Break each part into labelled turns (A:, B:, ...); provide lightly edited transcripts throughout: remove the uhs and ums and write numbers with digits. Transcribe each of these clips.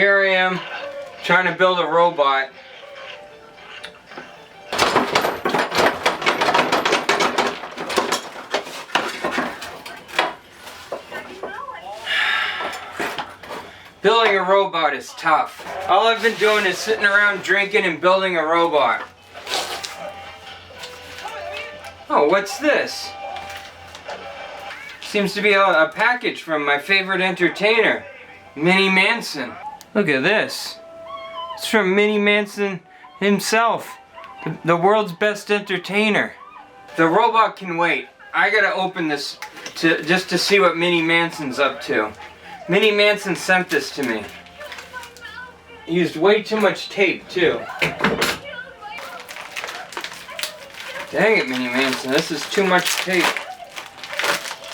A: here I am trying to build a robot. Building a robot is tough. All I've been doing is sitting around drinking and building a robot. Oh, what's this? Seems to be a package from my favorite entertainer, Mini Manson. Look at this. It's from Mini Manson himself, the world's best entertainer. The robot can wait. I gotta open this just to see what Mini Manson's up to. Mini Manson sent this to me. He used way too much tape too. Dang it, Mini Manson, this is too much tape.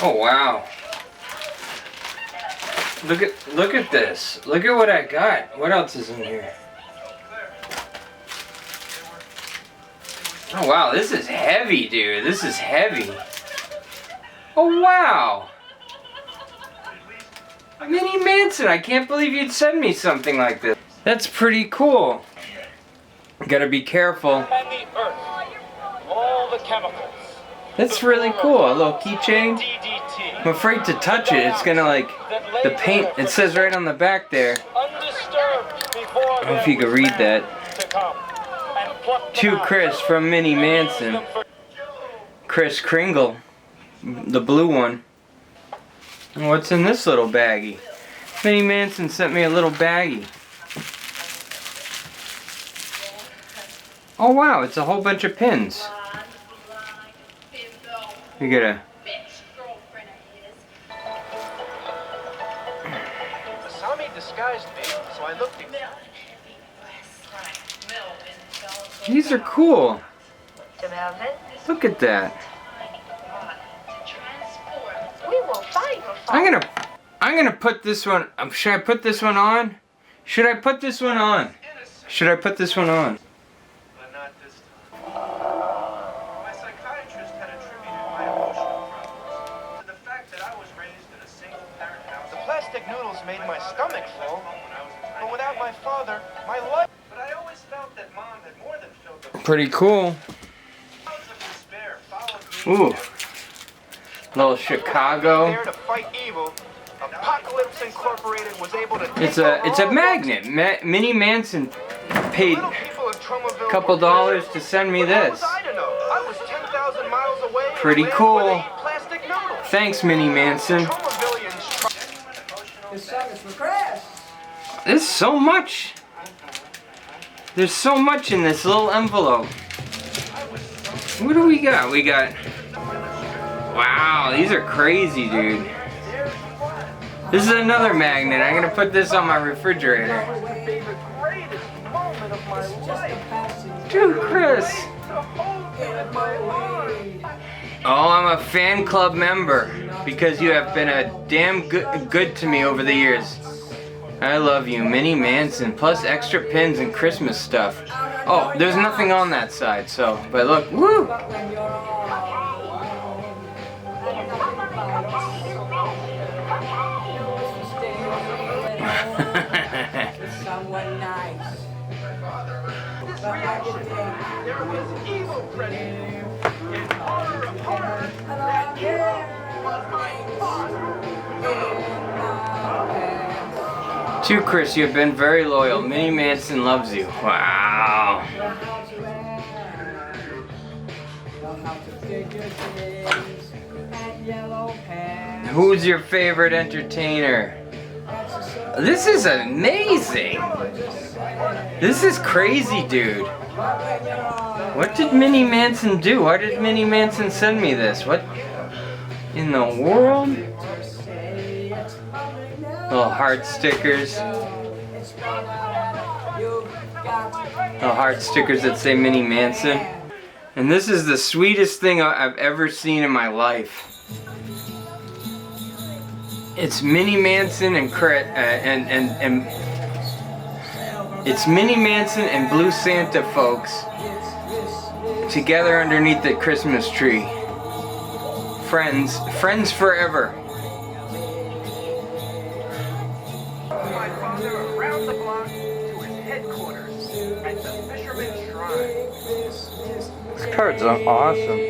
A: Oh wow. Look at this. Look at what I got. What else is in here? Oh wow, this is heavy, dude. This is heavy. Oh wow. Mini Manson, I can't believe you'd send me something like this. That's pretty cool. Gotta be careful.
B: And the earth, all the chemicals.
A: That's really cool. A little keychain. I'm afraid to touch it. It's gonna like the paint. It says right on the back there. I don't know if you can read that. To Chris from Mini Manson. Chris Kringle, the blue one. And what's in this little baggie? Mini Manson sent me a little baggie. Oh wow, it's a whole bunch of pins. You get a...
B: Asami disguised me, so I looked at him.
A: These are cool. Look at that. I'm gonna put this one. Should I put this one on? Should I put this one on? Should I put this one on?
B: But not this time. My psychiatrist had attributed my emotional problems to the fact that I was raised in a single-parent house. The plastic noodles made my stomach full, but without my father, my life. But I always felt that Mom had more than filled the.
A: Pretty cool. Ooh. Little Chicago.
B: There to fight evil. Apocalypse Incorporated was able to.
A: It's a magnet. Mini Manson paid a couple dollars to send me this. Pretty cool. Thanks, Mini Manson. There's so much. There's so much in this little envelope. What do we got? We got... Wow, these are crazy, dude. This is another magnet. I'm gonna put this on my refrigerator. Dude, Chris. Oh, I'm a fan club member because you have been a damn good to me over the years. I love you, Mini Manson, plus extra pins and Christmas stuff. Oh, there's nothing on that side, so, but look, woo!
C: Someone nice.
B: There was evil present in honor of horror, and you was my father.
A: To Chris, you've been very loyal. Mini Manson loves you. Wow. Who's your favorite entertainer? This is amazing. This is crazy, dude. What did Mini Manson do? Why did Mini Manson send me this? What in the world? Little heart stickers. Little heart stickers that say Mini Manson. And this is the sweetest thing I've ever seen in my life. It's Mini Manson and it's Mini Manson and Blue Santa, folks, together underneath the Christmas tree. Friends forever.
B: together around the block to his headquarters at the Fisherman's Shrine.
A: This card's awesome.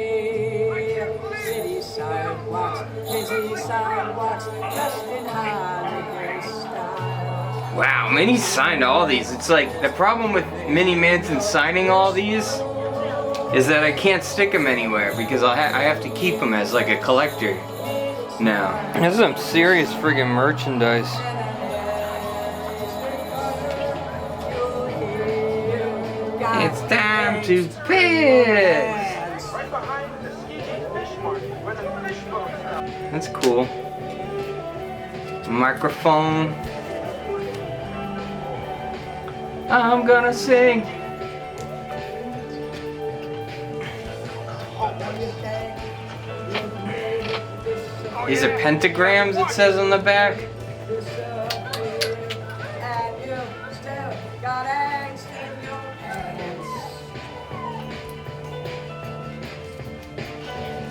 C: City sidewalks, busy sidewalks, dressed in Hollywood style.
A: Wow, Minnie signed all these. It's like, the problem with Mini Manson signing all these is that I can't stick them anywhere because I have to keep them as like a collector now. This is some serious friggin' merchandise. It's time to piss!
B: Right behind the Ski Fish Market, where the fish boats are.
A: That's cool. Microphone. I'm gonna sing. These are pentagrams, it says on the back.
C: And you still got angst in your pants.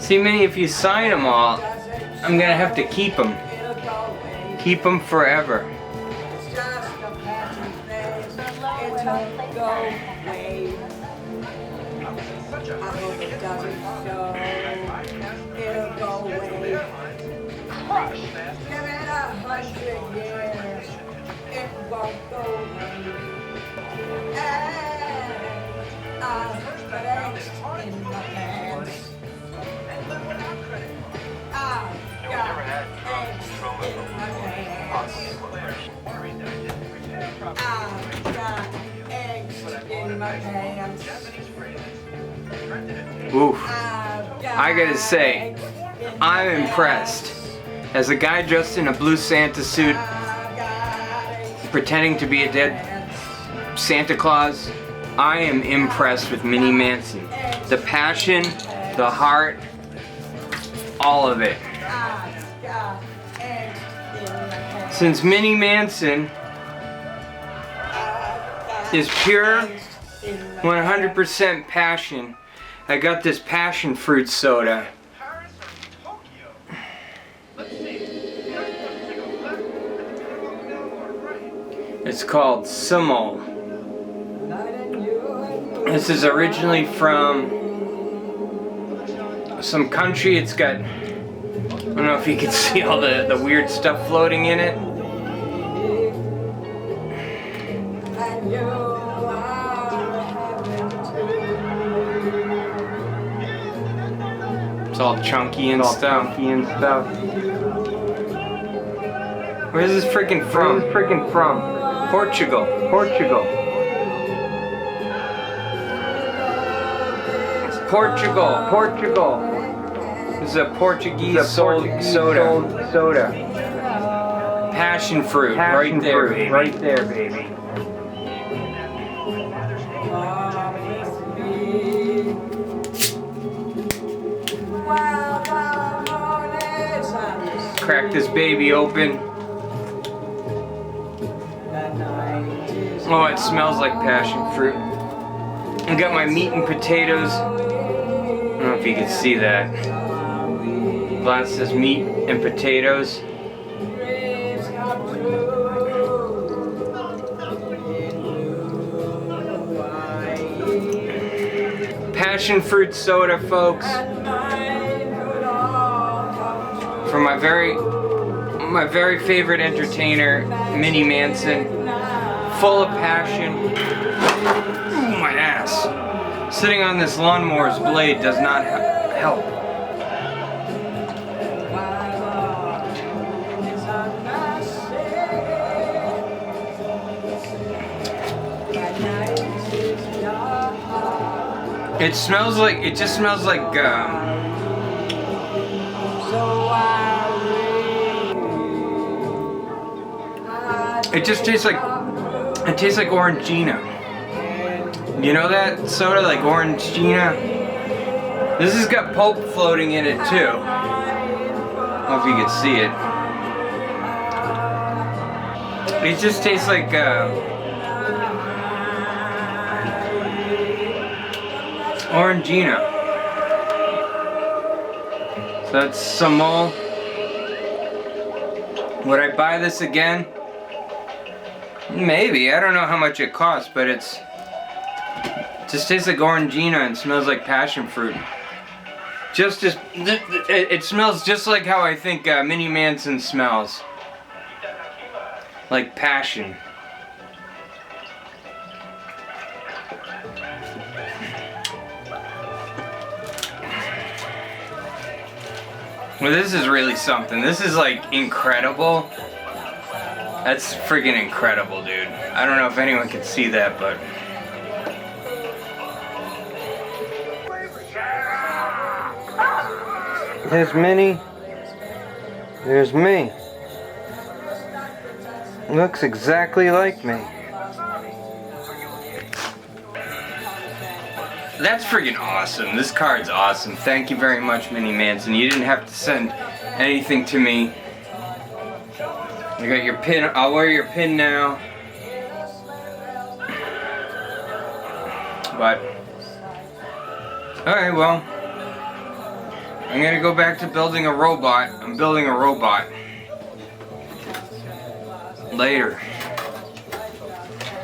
A: See, Minnie, if you sign them all, I'm gonna have to keep them.
C: It'll go away.
A: Keep them forever.
C: It's just a passing phase. It'll go away.
B: Such a
C: I hope it doesn't go. It'll go away.
B: crush.
C: Give it 100 years. It won't go away. And I've got angst in my pants.
B: And live without credit.
C: I've got angst in my pants.
B: Worried that I didn't prepare properly.
C: I've got angst in my pants.
B: Japanese phrases. Rented it.
A: Oof.
C: I've got
A: I gotta say,
C: angst in my
A: I'm impressed. As a guy dressed in a blue Santa suit,
C: I've got angst
A: pretending to be a dead Santa Claus, I am impressed with Mini Manson. The passion, the heart, all of it.
C: I've got angst in my pants.
A: Since Mini Manson is pure 100% passion, I got this passion fruit soda.
B: Paris or Tokyo? Let's see. Let's take a left. I think we're going to go right.
A: It's called Sumol. This is originally from some country. It's got, I don't know if you can see all the weird stuff floating in it.
C: And you are heaven too.
A: It's all chunky and stuff. Where's this freaking from? Portugal. Portugal. This is a Portuguese soda. Passion fruit, right there, baby. Crack this baby open. Oh, it smells like passion fruit. I got my meat and potatoes. I don't know if you can see that. Glass says meat and potatoes. Passion fruit soda, folks. For my very favorite entertainer, Mini Manson. Full of passion. Ooh, my ass. Sitting on this lawnmower's blade does not help. It just smells like it tastes like Orangina. You know that soda, like Orangina? This has got pulp floating in it too. I don't know if you can see it. It just tastes like Orangina. So that's Sumol. Would I buy this again? Maybe. I don't know how much it costs, but it just tastes like Orangina and smells like passion fruit. It smells just like how I think Mini Manson smells. Like passion. Well, this is really something. This is like incredible. That's freaking incredible, dude. I don't know if anyone can see that, but... There's Minnie. There's me. Looks exactly like me. That's freaking awesome. This card's awesome. Thank you very much, Mini Manson. You didn't have to send anything to me. You got your pin. I'll wear your pin now. But... alright, well... I'm gonna go back to building a robot. I'm building a robot. Later.